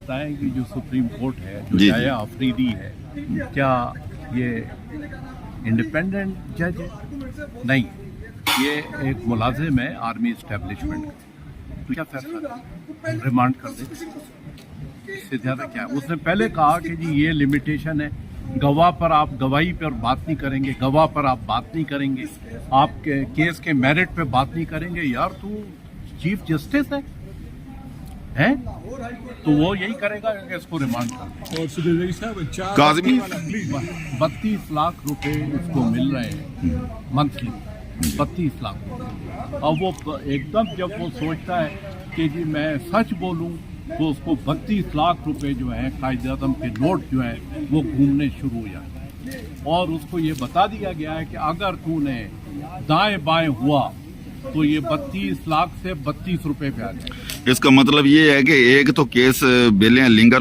बताएं कि जो सुप्रीम कोर्ट है, जो जी, जी। जाया अफरीदी है, क्या ये इंडिपेंडेंट जज है? नहीं, ये एक मुलाजिम है आर्मी इस्टेब्लिशमेंट का। तो क्या फैसला रिमांड कर दे, इससे ज्यादा क्या है? उसने पहले कहा कि जी ये लिमिटेशन है, गवाह पर आप गवाही पर बात नहीं करेंगे, गवाह पर आप बात नहीं करेंगे, आप केस के मेरिट पे बात नहीं करेंगे। यार तू चीफ जस्टिस है? तो वो यही करेगा कि इसको रिमांड कर दे। और सुधीर साहब काज़मी 32 लाख रुपए उसको मिल रहे हैं मंथली, 32 लाख रुपए। अब वो एकदम जब वो सोचता है कि जी मैं सच बोलूं तो उसको 32 लाख रुपए जो है कायदे आज़म के नोट जो है वो घूमने शुरू हो जाए, और उसको ये बता दिया गया है कि अगर तूने दाएं बाएं हुआ तो ये 32 लाख से 32 रुपए पे आ जाए। इसका मतलब ये है कि एक तो केस बेलियां लिंगर